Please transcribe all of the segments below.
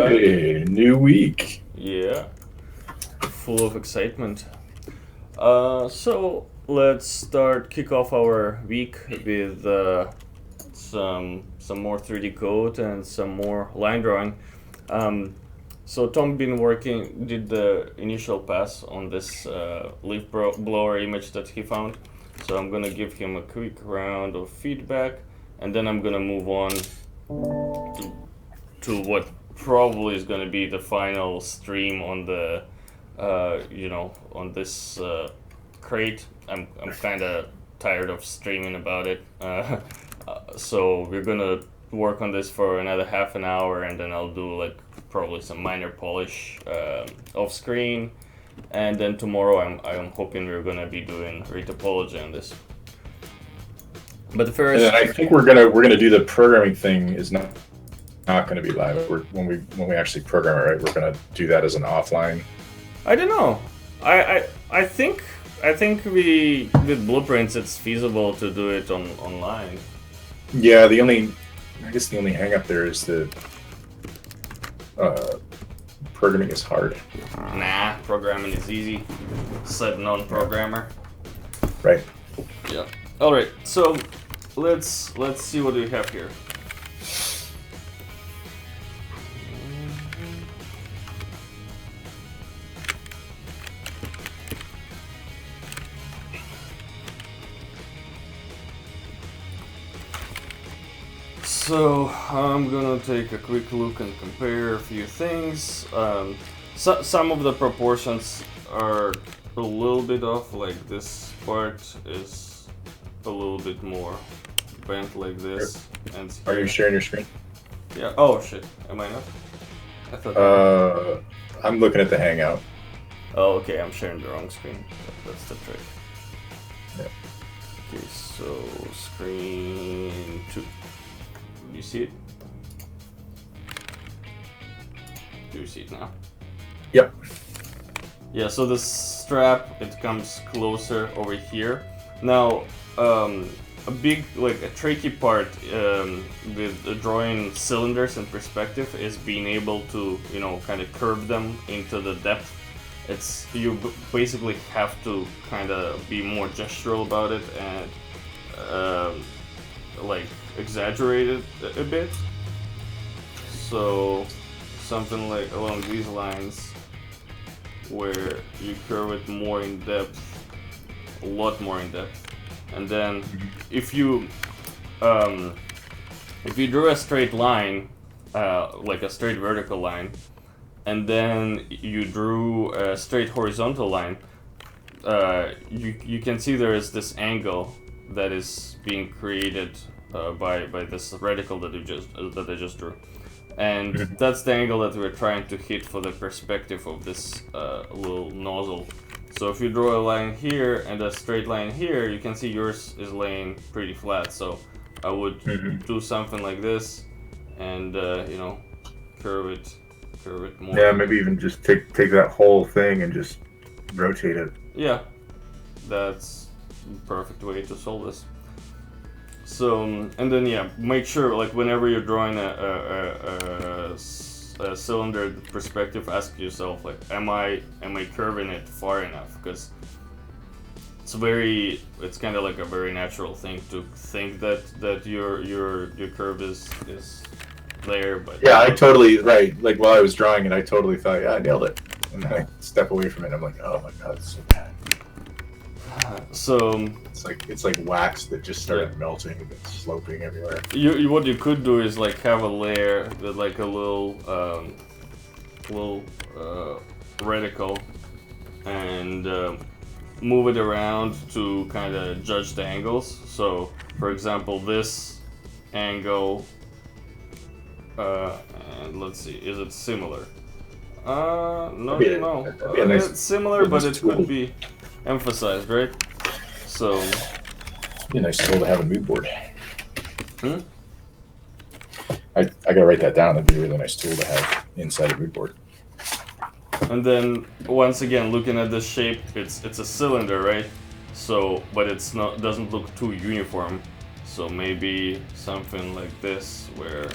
Hey, new week. Yeah, full of excitement. So let's kick off our week with some more 3D-Coat and some more line drawing. So Tom did the initial pass on this leaf blower image that he found. So I'm gonna give him a quick round of feedback, and then I'm gonna move on to what probably is gonna be the final stream on the on this crate. I'm kind of tired of streaming about it. So we're gonna work on this for another half an hour, and then I'll do like probably some minor polish off screen, and then tomorrow I'm hoping we're gonna be doing retopology on this. But first, And I think we're gonna do the programming thing is not gonna be live. When we actually program it, right? We're gonna do that as an offline. I don't know. I think we with blueprints it's feasible to do it online. Yeah, I guess the only hang up there is the programming is hard. Nah, programming is easy. Said non-programmer. Right. Yeah. All right. So let's see what we have here. So I'm gonna take a quick look and compare a few things. Some of the proportions are a little bit off, like this part is a little bit more bent like this. And Are you sharing your screen? Yeah. Oh shit. Am I not? I thought. I'm looking at the Hangout. Oh, okay. I'm sharing the wrong screen. That's the trick. Yeah. Okay. So screen 2. You see it? Do you see it now? Yep. Yeah, so the strap, it comes closer over here. Now, a tricky part with drawing cylinders in perspective is being able to, kind of curve them into the depth. You basically have to kind of be more gestural about it and exaggerate it a bit. So something like along these lines where you curve it more in depth, a lot more in depth. And then if you drew a straight line, like a straight vertical line, and then you drew a straight horizontal line, you can see there is this angle that is being created by this reticle that I just drew, and that's the angle that we're trying to hit for the perspective of this little nozzle. So if you draw a line here and a straight line here, you can see yours is laying pretty flat. So I would do something like this, and curve it more. Yeah, maybe even just take that whole thing and just rotate it. Yeah, that's the perfect way to solve this. So, and then make sure, like, whenever you're drawing a cylinder perspective, ask yourself, like, am I curving it far enough? Because it's kind of like a very natural thing to think that your curve is there, but yeah, I totally right. Like while I was drawing it, I totally thought, yeah, I nailed it, and then I step away from it. I'm like, oh my god, it's so bad. So it's like wax that just started melting and it's sloping everywhere. What you could do is like have a layer with like a little reticle and move it around to kind of judge the angles. So for example, this angle, and let's see, is it similar? No. It's similar, but it could be emphasized, right? So be a nice tool to have a mood board. I gotta write that down. That'd be a really nice tool to have inside a mood board. And then once again, looking at the shape, it's a cylinder, right? So, but doesn't look too uniform. So maybe something like this, where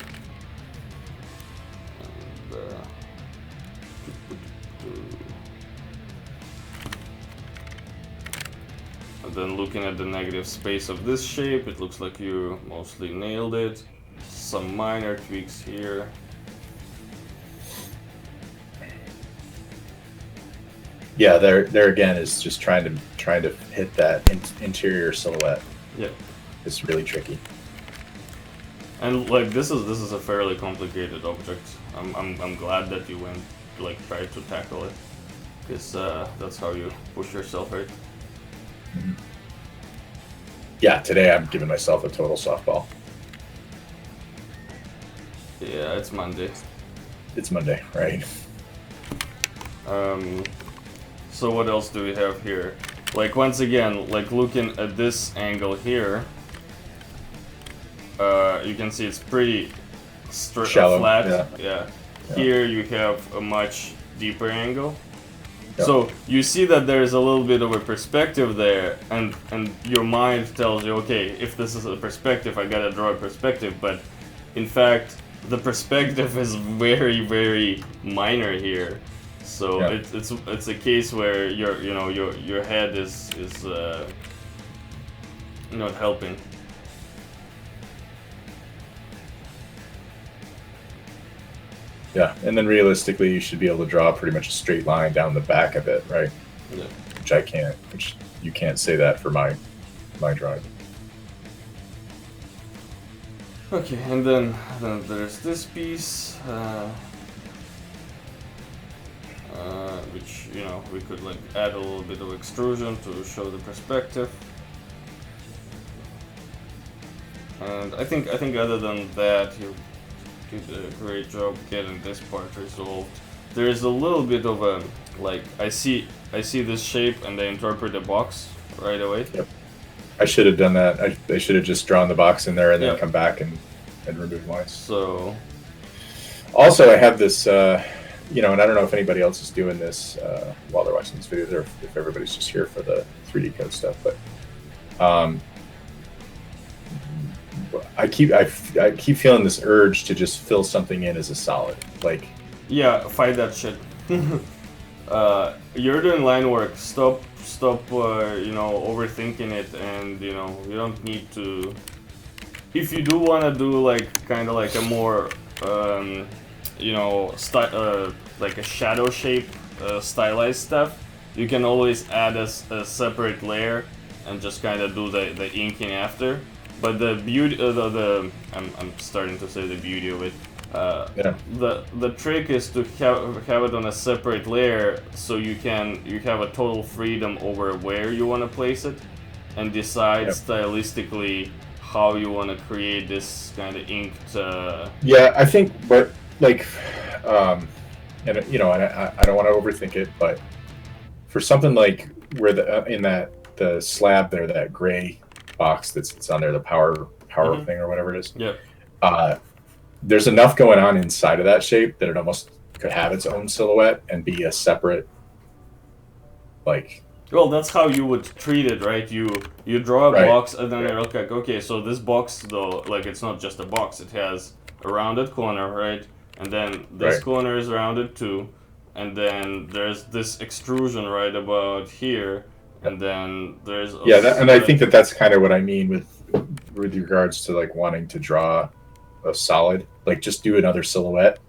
then looking at the negative space of this shape, it looks like you mostly nailed it. Some minor tweaks here. Yeah, there again is just trying to hit that interior silhouette. Yeah, it's really tricky. And like this is a fairly complicated object. I'm glad that you went like tried to tackle it, because that's how you push yourself, right? Mm-hmm. Yeah, today I'm giving myself a total softball. Yeah, it's Monday. It's Monday, right? So what else do we have here? Like once again, like looking at this angle here, you can see it's pretty shallow, flat. Yeah. Here you have a much deeper angle. Yeah. So you see that there is a little bit of a perspective there, and your mind tells you, okay, if this is a perspective, I gotta draw a perspective. But in fact, the perspective is very, very minor here. So it's a case where your head is not helping. Yeah, and then realistically, you should be able to draw pretty much a straight line down the back of it, right? Yeah. Which I can't. Which you can't say that for my drawing. Okay, and then there's this piece, which we could like add a little bit of extrusion to show the perspective. And I think other than that, you did a great job getting this part resolved. There is a little bit of a like I see this shape and I interpret a box right away. Yep. I should have done that. I should have just drawn the box in there and then come back and remove lines. So also I have this and I don't know if anybody else is doing this while they're watching these videos, or if everybody's just here for the 3D-Coat stuff, but I keep feeling this urge to just fill something in as a solid. Like, yeah, fight that shit. You're doing line work. Stop overthinking it, and you don't need to. If you do want to do like kind of like a more like a shadow shape stylized stuff, you can always add a separate layer and just kind of do the inking after. But the beauty, I'm starting to say the beauty of it. The trick is to have it on a separate layer, so you have a total freedom over where you want to place it, and decide stylistically how you want to create this kind of inked. Yeah, I think, but like, and I don't want to overthink it, but for something like where the slab there, that gray box that's on there, the power thing or whatever it is. Yeah. There's enough going on inside of that shape that it almost could have its own silhouette and be a separate, like. Well, that's how you would treat it, right? You draw a box and then you're like, okay, so this box though, like it's not just a box. It has a rounded corner, right? And then this corner is rounded too, and then there's this extrusion right about here. And then there's and I think that's kind of what I mean with regards to like wanting to draw a solid, like just do another silhouette,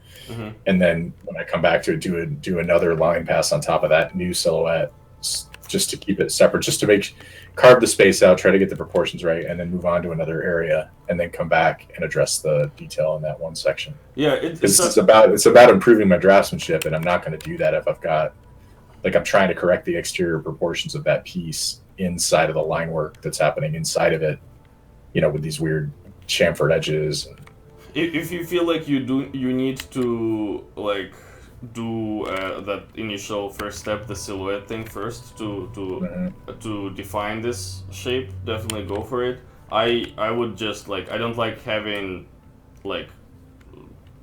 and then when I come back to it, do another line pass on top of that new silhouette, just to keep it separate, just to carve the space out, try to get the proportions right, and then move on to another area, and then come back and address the detail in that one section. Yeah, it's about improving my draftsmanship, and I'm not going to do that if I've got. Like, I'm trying to correct the exterior proportions of that piece inside of the line work that's happening inside of it, with these weird chamfered edges. If you feel like you need to like do that initial first step, the silhouette thing first to define this shape, definitely go for it. I would just like, I don't like having like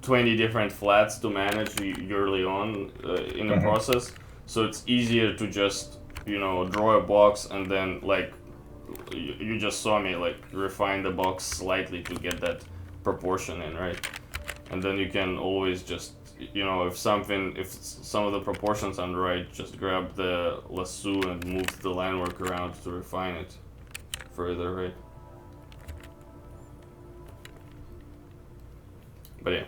20 different flats to manage early on in the process. So it's easier to just, draw a box and then, like, you just saw me, like, refine the box slightly to get that proportion in, right? And then you can always just, you know, if some of the proportions aren't right, just grab the lasso and move the line work around to refine it further, right? But yeah,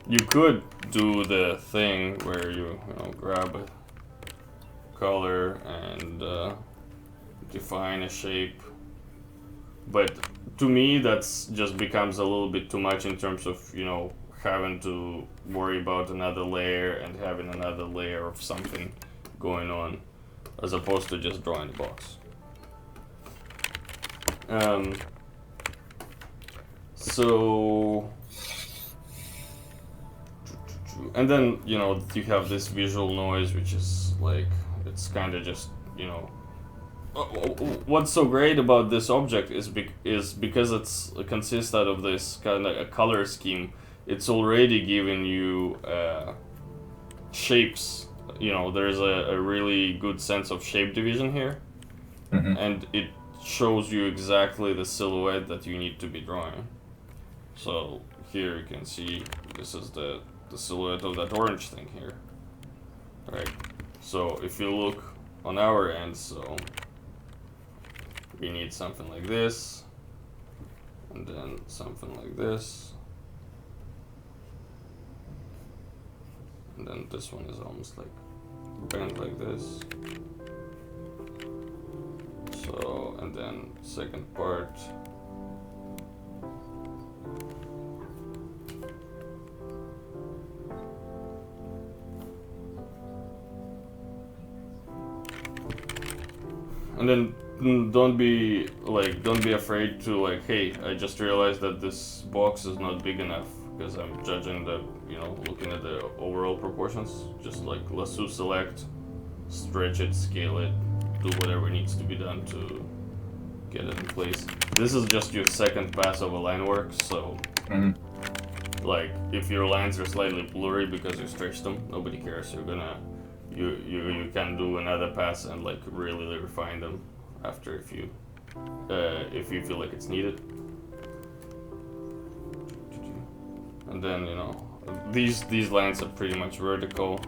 you could do the thing where you know, grab a color and define a shape, but to me that's just becomes a little bit too much in terms of, you know, having to worry about another layer and having another layer of something going on, as opposed to just drawing the box. So, and then, you know, you have this visual noise, which is like, it's kind of just, you know, what's so great about this object is because it consists out of this kind of a color scheme. It's already giving you shapes. You know, there's a really good sense of shape division here, and it shows you exactly the silhouette that you need to be drawing. So here you can see this is the silhouette of that orange thing here, right? So if you look on our end, so we need something like this, and then something like this, and then this one is almost like bent like this. So, and then second part. And then don't be afraid to like, hey, I just realized that this box is not big enough, because I'm judging the, you know, looking at the overall proportions. Just like lasso select, stretch it, scale it, do whatever needs to be done to get it in place. This is just your second pass of a line work, so like if your lines are slightly blurry because you stretched them, nobody cares. You're gonna you can do another pass and like really refine them after if you feel like it's needed. And then, you know, these lines are pretty much vertical.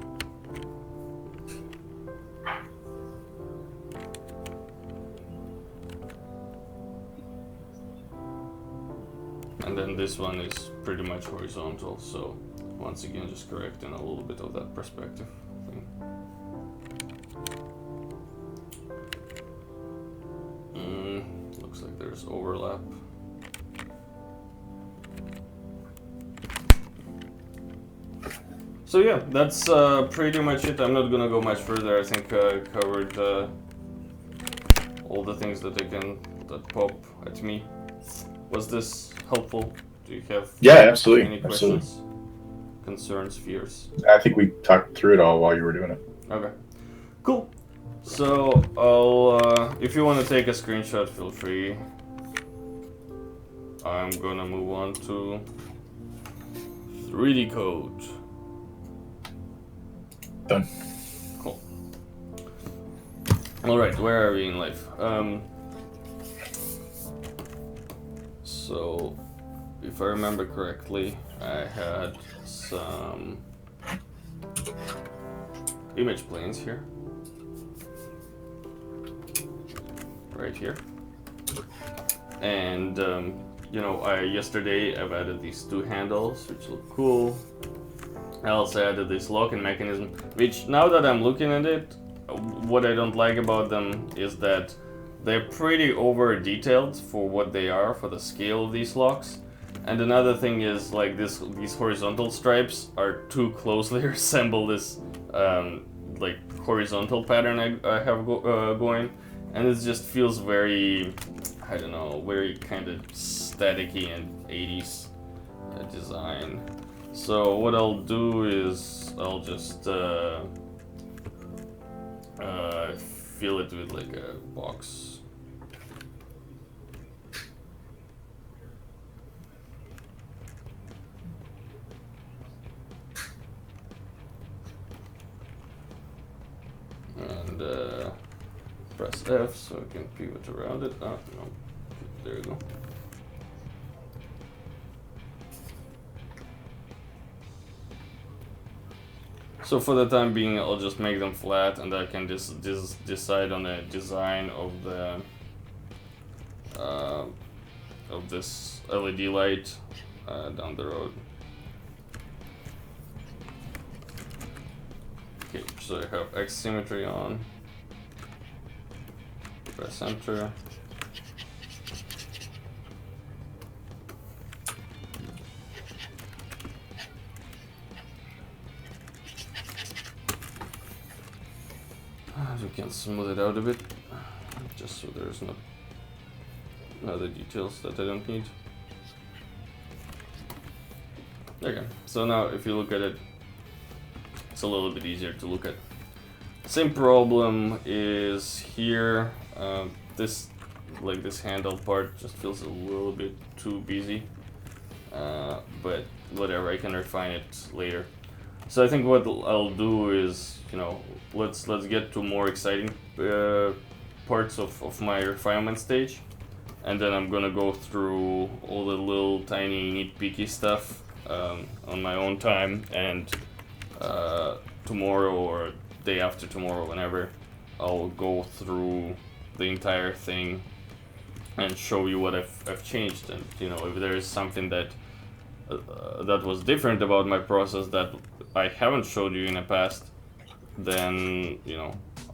And then this one is pretty much horizontal, so once again just correcting a little bit of that perspective thing. Looks like there's overlap. So yeah, that's pretty much it. I'm not gonna go much further. I think I covered all the things that pop at me. Was this helpful? Do you have absolutely. any questions, concerns, fears? I think we talked through it all while you were doing it. Okay, cool. So I'll if you want to take a screenshot, feel free. I'm gonna move on to 3D-Coat. Done. Cool. All right, where are we in life? So, if I remember correctly, I had some image planes here, right here, and you know, yesterday I've added these two handles, which look cool. I also added this locking mechanism, which now that I'm looking at it, what I don't like about them is that they're pretty over detailed for what they are, for the scale of these locks. And another thing is like these horizontal stripes are too closely resemble this like horizontal pattern I have going, and it just feels very, I don't know, very kind of staticky and 80s design. So what I'll do is I'll just fill it with like a box. And press F so I can pivot around it. Ah, no, there you go. So for the time being, I'll just make them flat, and I can just decide on the design of the of this LED light down the road. Okay, so I have X Symmetry on. Press enter. We can smooth it out a bit, just so there's no other details that I don't need. Okay, so now if you look at it, it's a little bit easier to look at. Same problem is here. This handle part just feels a little bit too busy, but whatever, I can refine it later. So I think what I'll do is, let's get to more exciting parts of my refinement stage, and then I'm gonna go through all the little tiny nitpicky stuff on my own time, and tomorrow or day after tomorrow, whenever, I'll go through the entire thing and show you what I've changed, and if there is something that was different about my process that I haven't showed you in the past, then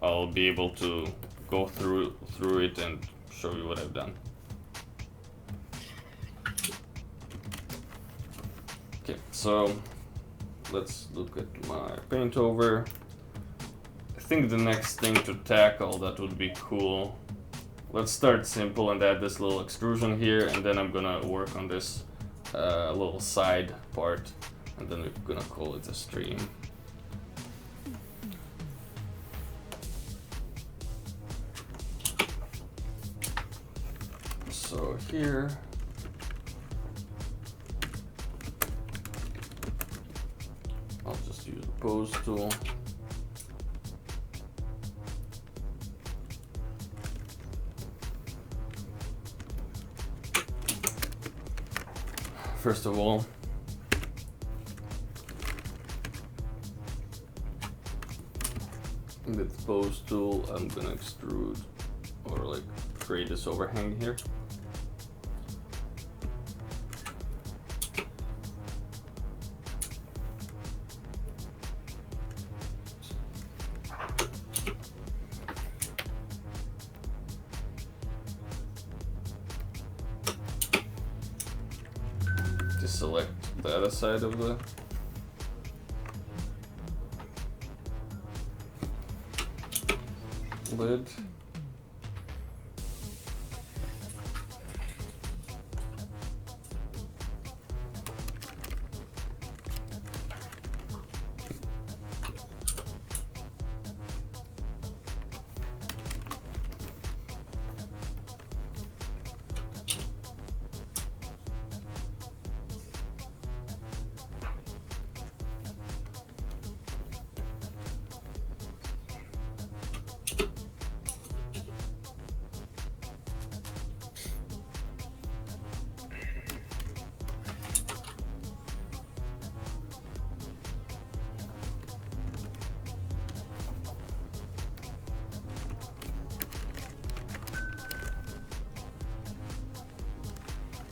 I'll be able to go through it and show you what I've done. Okay, so let's look at my paint over. I think the next thing to tackle that would be cool. Let's start simple and add this little extrusion here, and then I'm gonna work on this little side part, and then we're gonna call it a stream. So here, I'll just use the pose tool. First of all, with the pose tool, I'm gonna extrude or create this overhang here. Select the other side of the lid.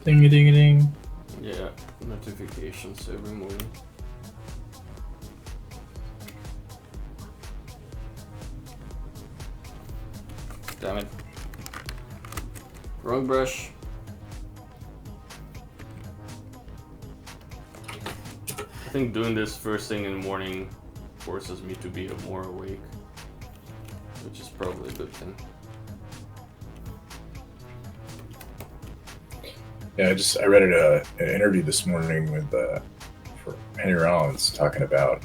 Ding-a-ding-a-ding. Yeah, notifications every morning. Damn it. Wrong brush. I think doing this first thing in the morning forces me to be more awake, which is probably a good thing. Yeah, I read an interview this morning with for Henry Rollins talking about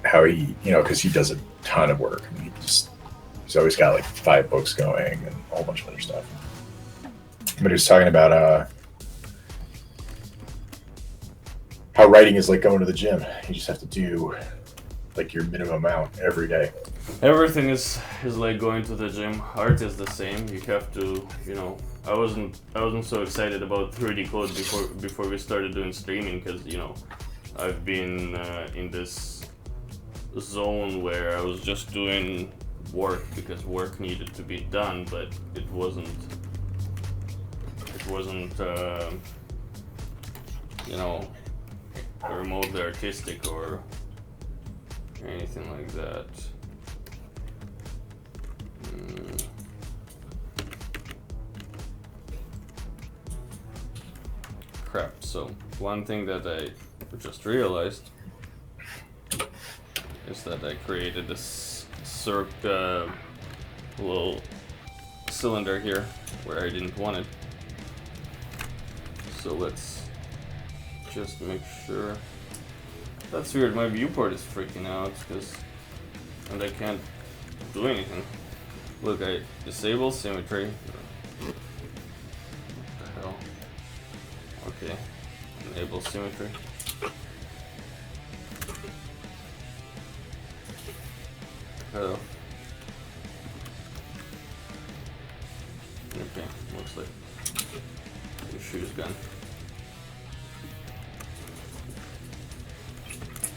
how he, because he does a ton of work. I mean, he's always got 5 books going and a whole bunch of other stuff. But he was talking about how writing is like going to the gym. You just have to do your minimum amount every day. Everything is like going to the gym. Art is the same. You have to, I wasn't so excited about 3D-Coat before we started doing streaming, because I've been in this zone where I was just doing work because work needed to be done, but it wasn't you know, remotely artistic or anything like that. Crap. So one thing that I just realized is that I created this little cylinder here where I didn't want it. So let's just make sure. That's weird, my viewport is freaking out and I can't do anything. Look, I disable symmetry. What the hell? Okay, enable symmetry. Oh. Okay, looks like the issue's gone.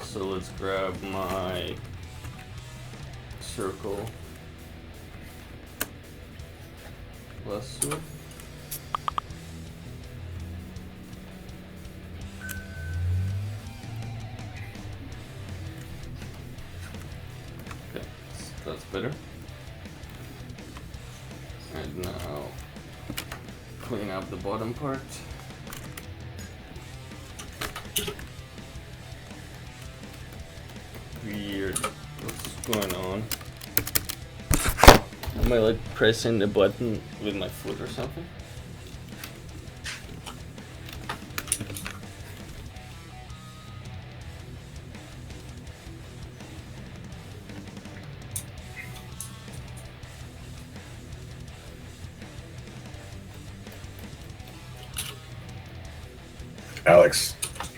So let's grab my circle lasso. Okay, that's better. And now clean up the bottom part. Weird. What's going on? Am I like pressing the button with my foot or something?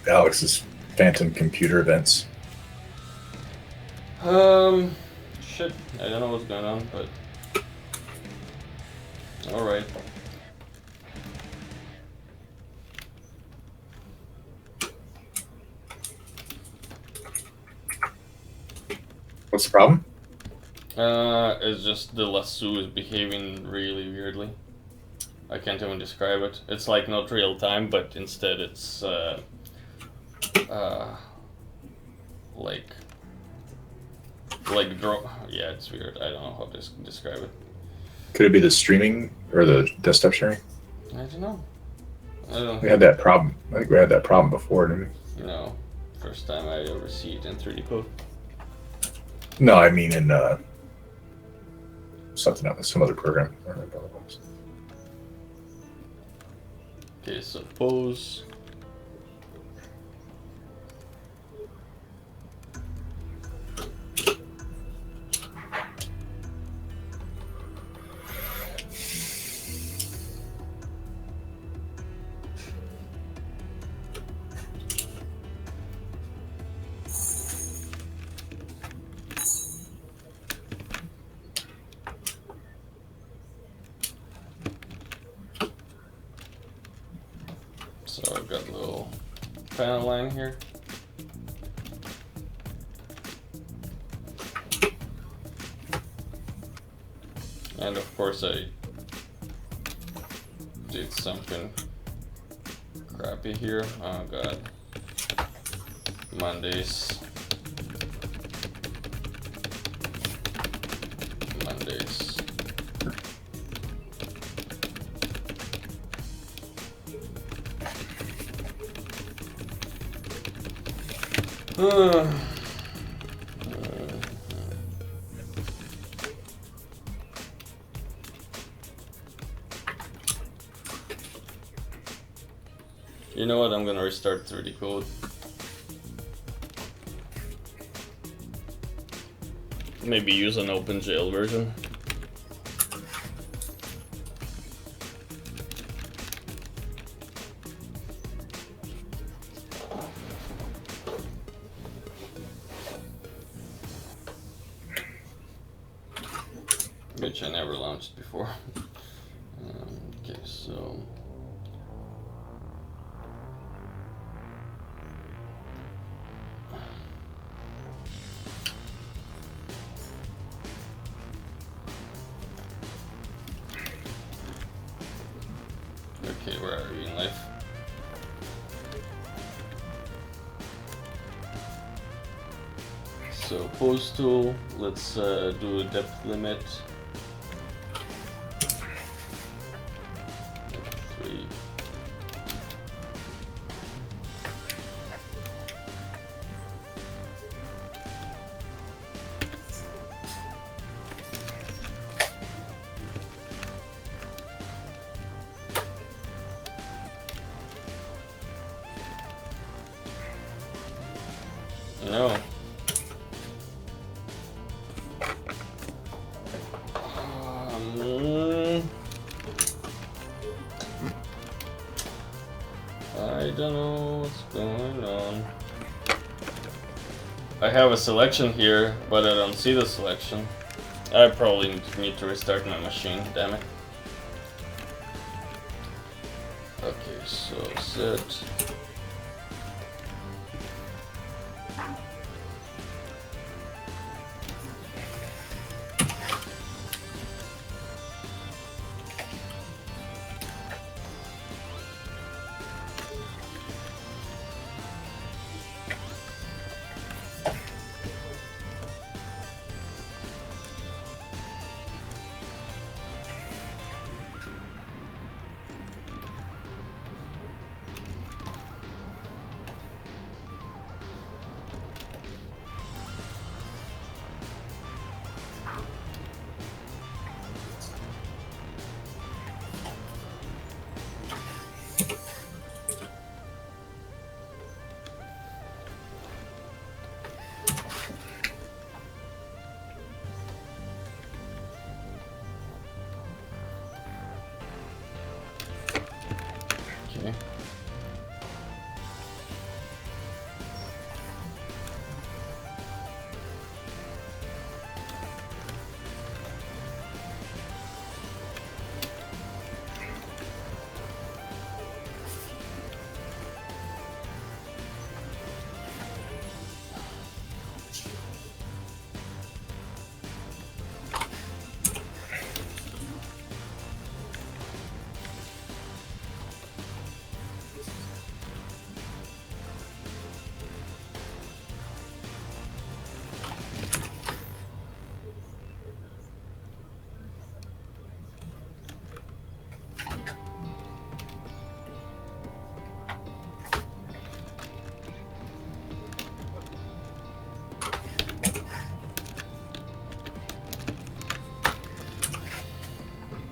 Alex's phantom computer events. Shit, I don't know what's going on, but alright. What's the problem? It's just the lasso is behaving really weirdly. I can't even describe it. It's like not real time, but instead it's like draw. Yeah, it's weird. I don't know how to describe it. Could it be the streaming or the desktop sharing? I don't know. I don't. We had that problem. I think we had that problem before, didn't we? No, first time I ever see it in 3D-Coat. No, I mean in something else, some other program. I don't know what it was. Okay, so pose. So I've got a little panel line here. And of course I did something crappy here. Oh god. Mondays. You know what? I'm gonna restart 3D-Coat. Maybe use an OpenGL version. Which I never launched before. Okay, so Okay, where are you in life? So pose tool, let's do a depth limit. 3. No. I don't know what's going on. I have a selection here, but I don't see the selection. I probably need to restart my machine, damn it. Okay, so set. Okay.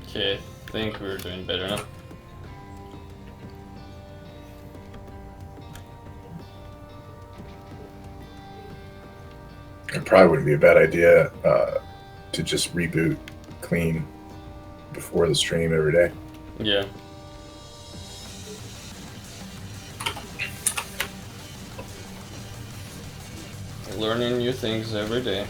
Okay, I think we're doing better now. It probably wouldn't be a bad idea to just reboot clean before the stream every day. Yeah. Learning new things every day.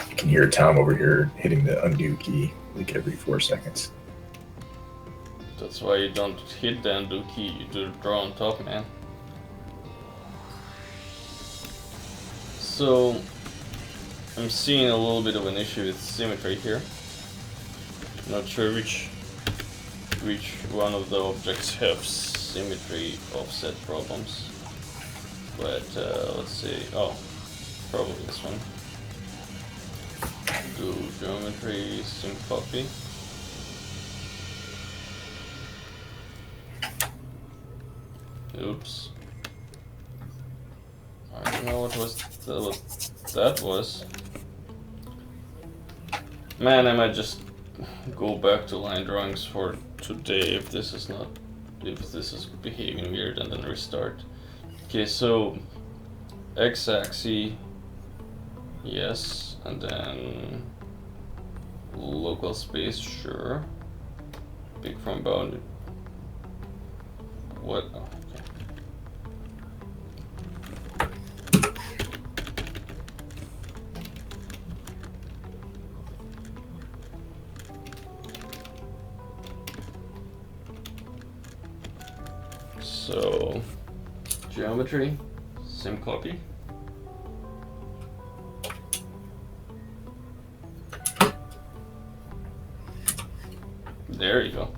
You can hear Tom over here hitting the undo key like every 4 seconds. That's why you don't hit the undo key, you do draw on top, man. So, I'm seeing a little bit of an issue with symmetry here. Not sure which one of the objects have symmetry offset problems. But let's see. Oh, probably this one. Do geometry sim copy. Oops. I don't know what that was. Man, I might just go back to line drawings for today if this is behaving weird, and then restart. Okay, so x-axis, yes, and then local space, sure. Big from boundary. What? Oh, okay. So geometry, sim copy. There you go.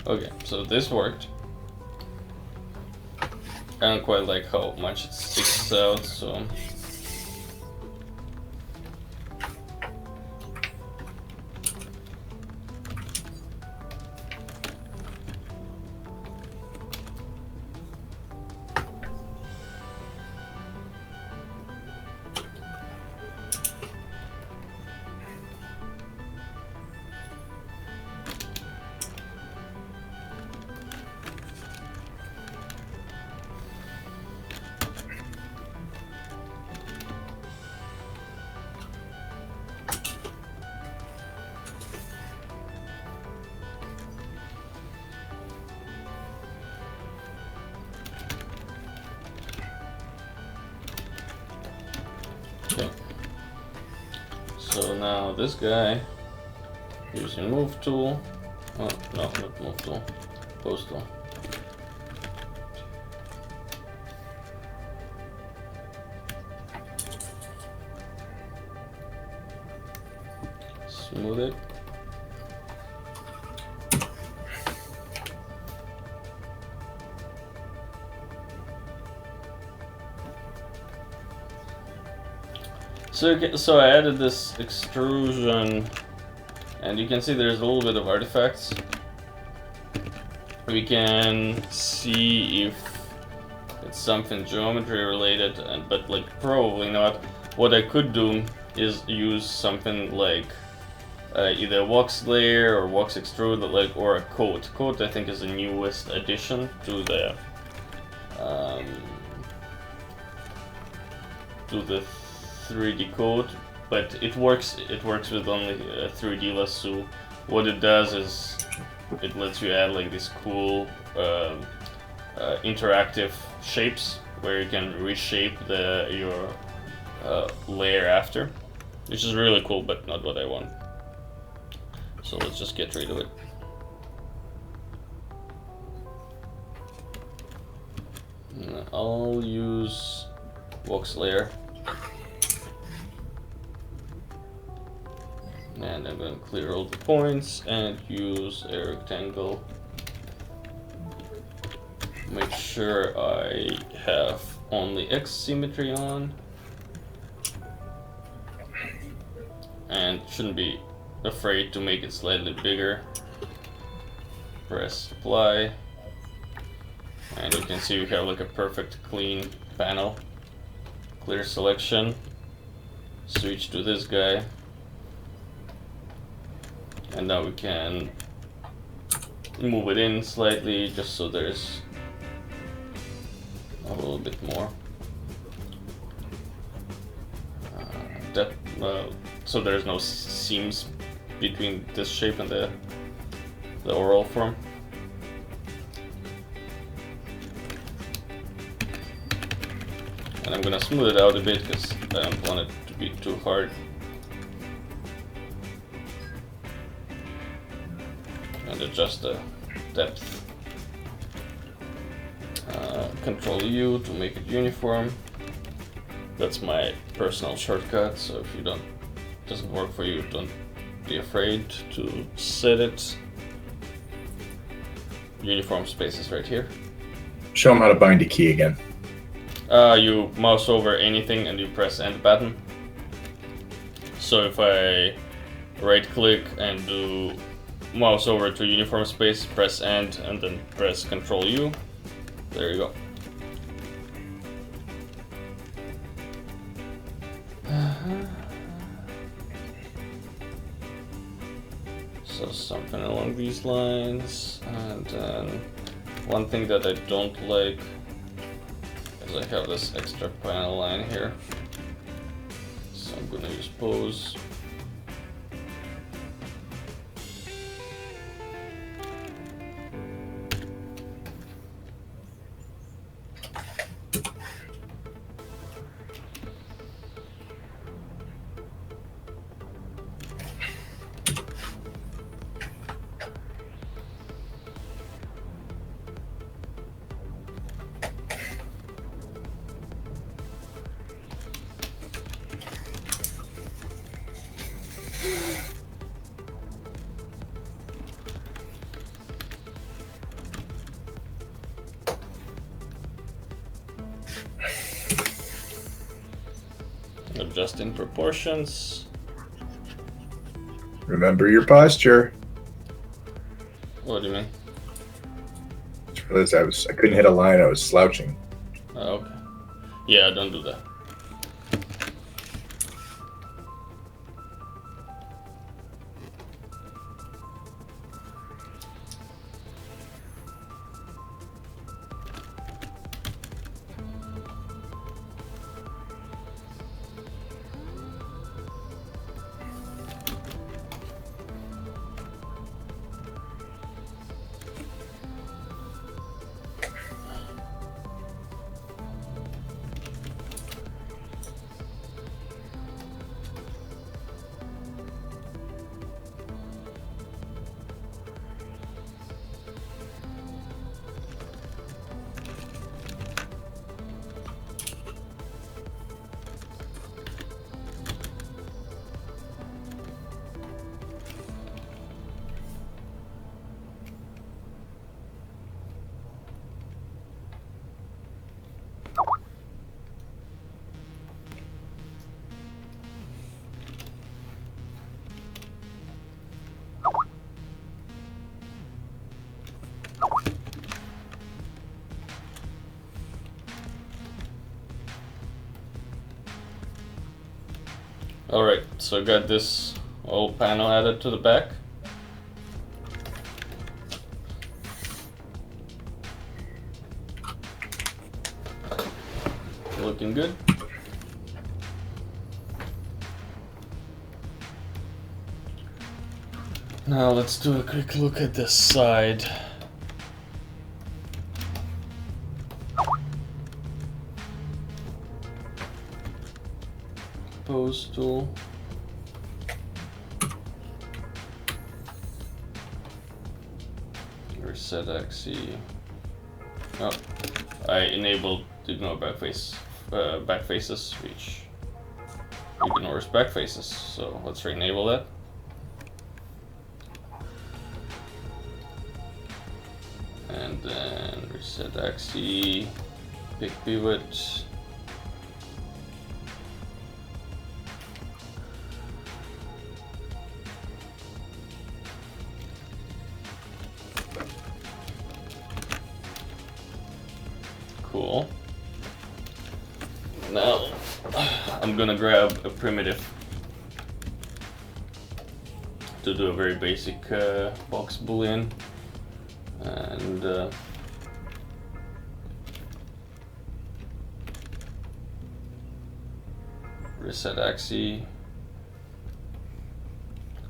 Okay, so this worked. I don't quite like how much it sticks out, so okay. So now this guy, using move tool. Oh, no, not move tool. Pose tool. Smooth it. So I added this extrusion, and you can see there's a little bit of artifacts. We can see if it's something geometry related, but like probably not. What I could do is use something like either a wax layer or wax extrude, like, or a coat. Coat I think is the newest addition to the 3D-Coat, but it works with only 3D lasso. What it does is it lets you add like these cool interactive shapes where you can reshape your layer after, which is really cool, but not what I want. So let's just get rid of it. I'll use wax layer. And I'm going to clear all the points and use a rectangle. Make sure I have only X symmetry on. And shouldn't be afraid to make it slightly bigger. Press apply. And you can see we have like a perfect clean panel. Clear selection. Switch to this guy. And now we can move it in slightly just so there's a little bit more depth, so there's no seams between this shape and the overall form. And I'm gonna smooth it out a bit because I don't want it to be too hard. And adjust the depth. Control U to make it uniform. That's my personal shortcut, so if you doesn't work for you, don't be afraid to set it. Uniform space is right here. Show them how to bind a key again. You mouse over anything and you press End button. So if I right click and do mouse over to uniform space, press End, and then press Control U. There you go. So something along these lines, and then one thing that I don't like is I have this extra panel line here. So I'm gonna use pose. Adjusting proportions. Remember your posture. What do you mean? Just realized I couldn't hit a line. I was slouching. Oh, okay. Yeah, don't do that. Alright, so I got this old panel added to the back. Looking good. Now let's do a quick look at this side. Pose tool. Reset axis. Oh, I enabled ignore back faces, which ignores back faces. So let's re-enable that. And then reset axis, pick pivot. Cool. Now I'm gonna grab a primitive to do a very basic box boolean, and reset axis.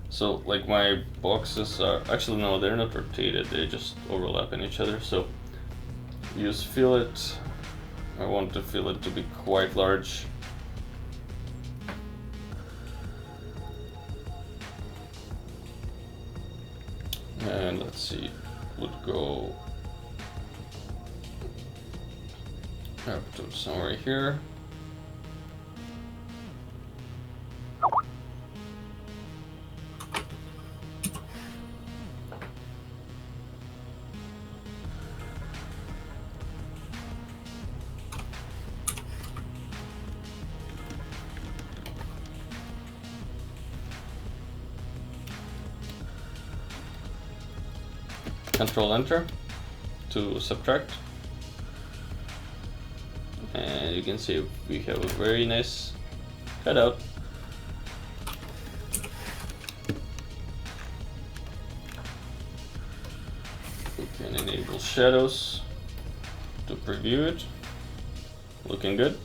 So like my boxes are actually no, they're not rotated, they just overlap in each other. So use fillet. I want the fillet to be quite large. And let's see, would go up to somewhere here. Control Enter to subtract, and you can see we have a very nice cutout. We can enable shadows to preview it. Looking good.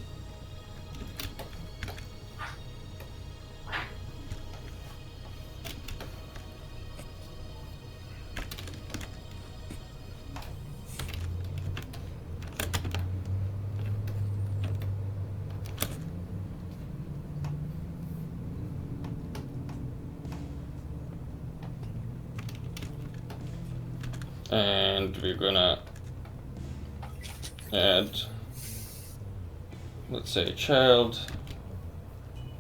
And we're gonna add, let's say, a child,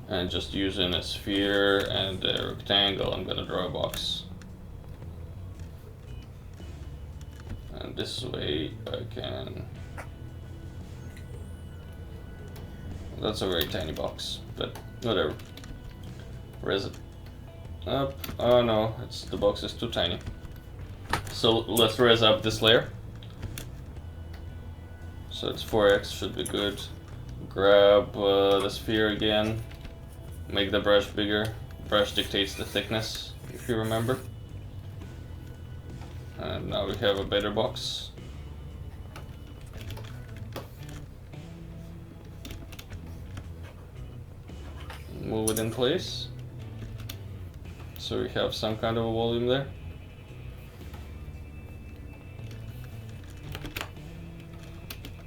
and just using a sphere and a rectangle, I'm gonna draw a box. And this way I can That's a very tiny box, but whatever. Raise it up. Oh no, the box is too tiny. So let's raise up this layer. So it's 4x, should be good. Grab the sphere again. Make the brush bigger. Brush dictates the thickness, if you remember. And now we have a better box. Move it in place. So we have some kind of a volume there.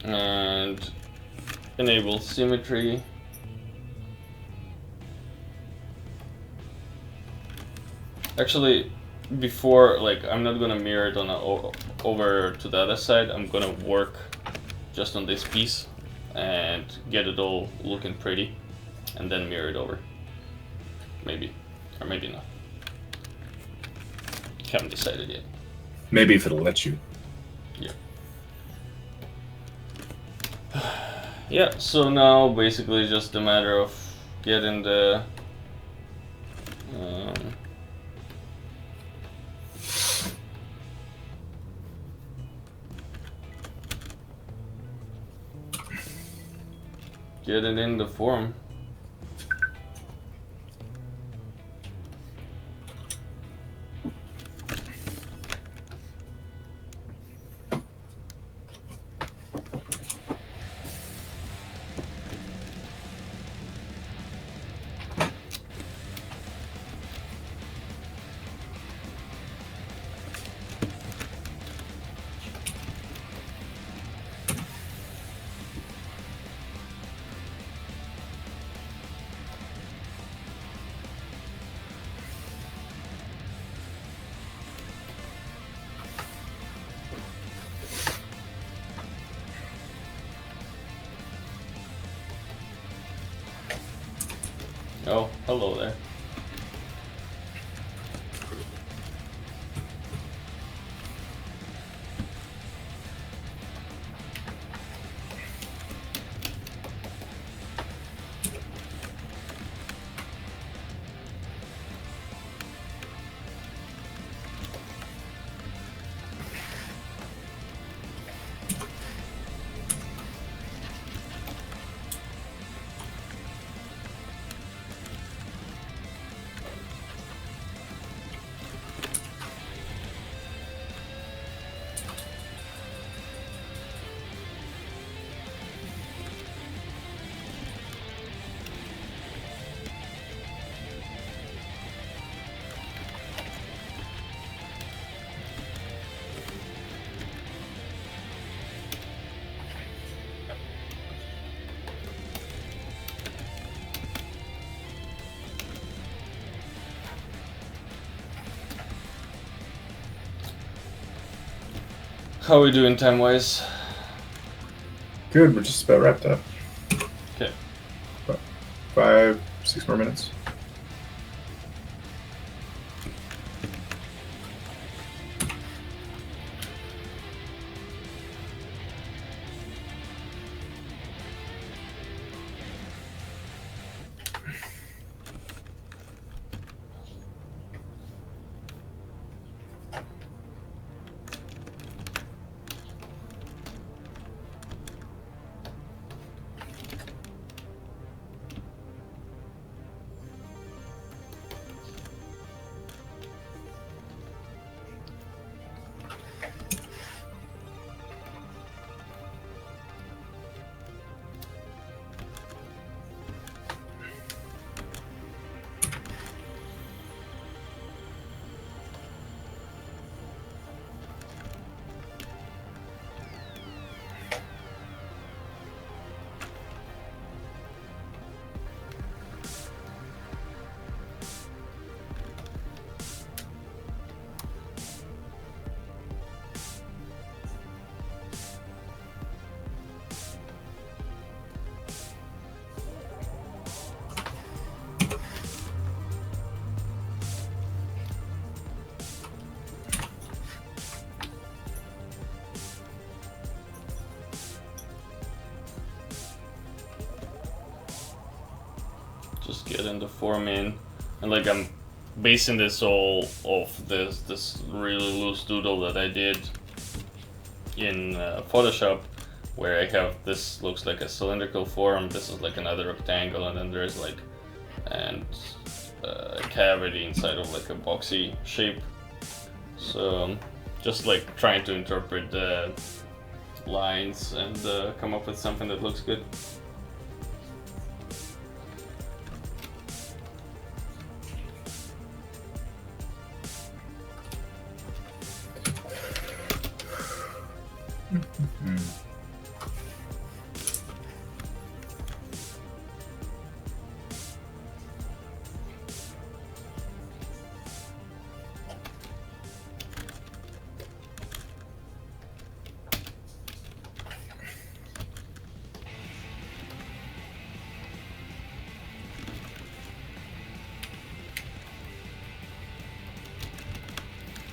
And enable symmetry. Actually, before, like, I'm not gonna mirror it on over to the other side. I'm gonna work just on this piece and get it all looking pretty, and then mirror it over. Maybe, or maybe not. Haven't decided yet. Maybe if it'll let you. Yeah. Yeah, so now basically just a matter of getting the get it in the form. Oh, hello there. How are we doing time-wise? Good, we're just about wrapped up. Okay. 5, 6 more minutes. just getting the form in, and like I'm basing this all off this really loose doodle that I did in Photoshop, where I have this looks like a cylindrical form, this is like another rectangle, and then there's like a cavity inside of like a boxy shape. So just like trying to interpret the lines and come up with something that looks good.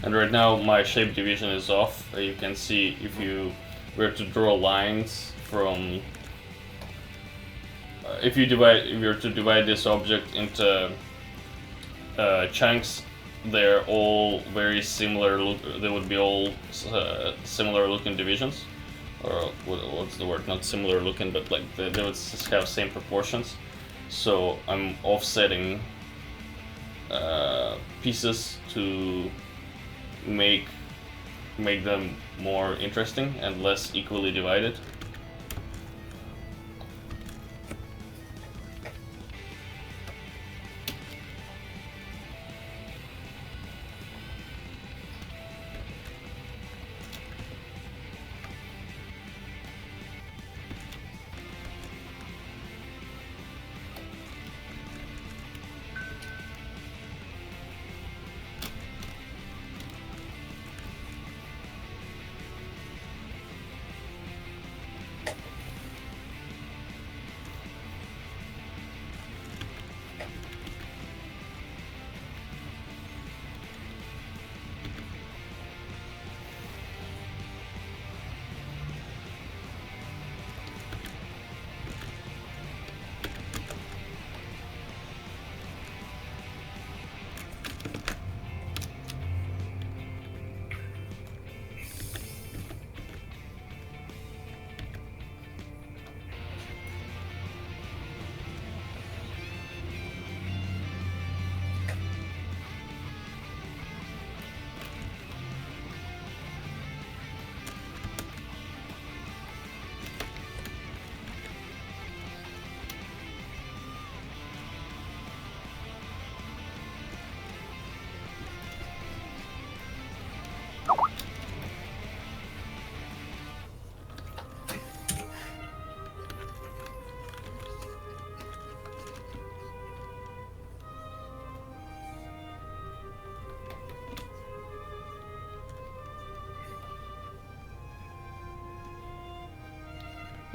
And right now my shape division is off. You can see if you were to draw lines from, if you were to divide this object into chunks, they're all very similar. They would be all similar looking divisions, or what's the word? Not similar looking, but like they would have same proportions. So I'm offsetting pieces to make them more interesting and less equally divided.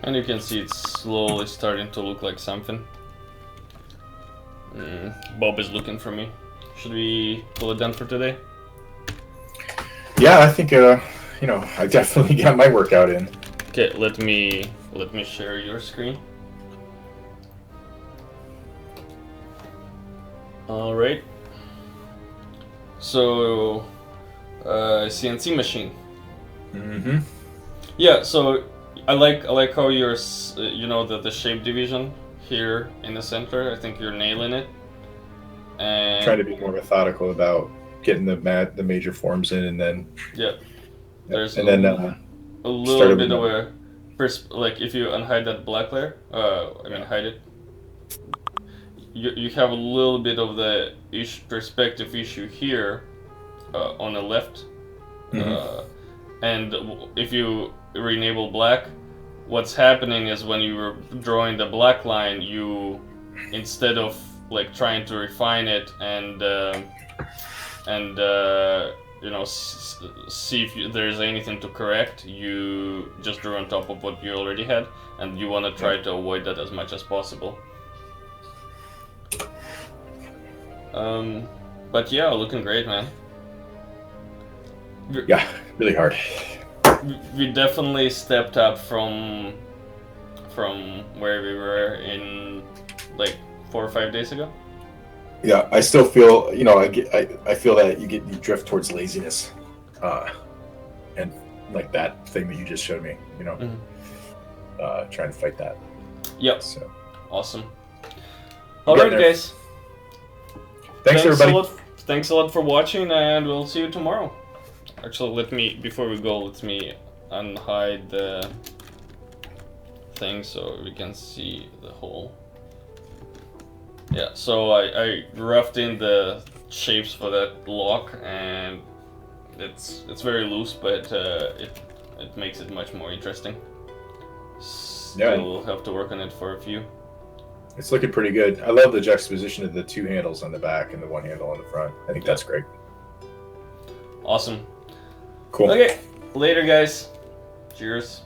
And you can see it's slowly starting to look like something. Bob is looking for me. Should we call it done for today? Yeah, I think I definitely got my workout in. Okay, let me share your screen. All right. So, CNC machine. Mm-hmm. Yeah. So I like how you're the shape division here in the center. I think you're nailing it. And trying to be more methodical about getting the major forms in, and then there's and then a little bit of a like if you unhide that black layer, hide it. You have a little bit of the perspective issue here on the left, and if you re-enable black, what's happening is when you were drawing the black line, you instead of like trying to refine it and see if there's anything to correct, you just drew on top of what you already had, and you want to try to avoid that as much as possible. But yeah, looking great, man. Yeah, really hard. We definitely stepped up from where we were in like 4 or 5 days ago. Yeah, I still feel, I feel that you drift towards laziness, and like that thing that you just showed me, trying to fight that. Yep. So awesome. All right, guys. Thanks everybody. Thanks a lot for watching, and we'll see you tomorrow. Actually, before we go, let me unhide the thing so we can see the whole. Yeah, so I roughed in the shapes for that lock, and it's very loose, but it makes it much more interesting. Still have to work on it for a few. It's looking pretty good. I love the juxtaposition of the 2 handles on the back and the 1 handle on the front. I think that's great. Awesome. Cool. Okay, later guys. Cheers.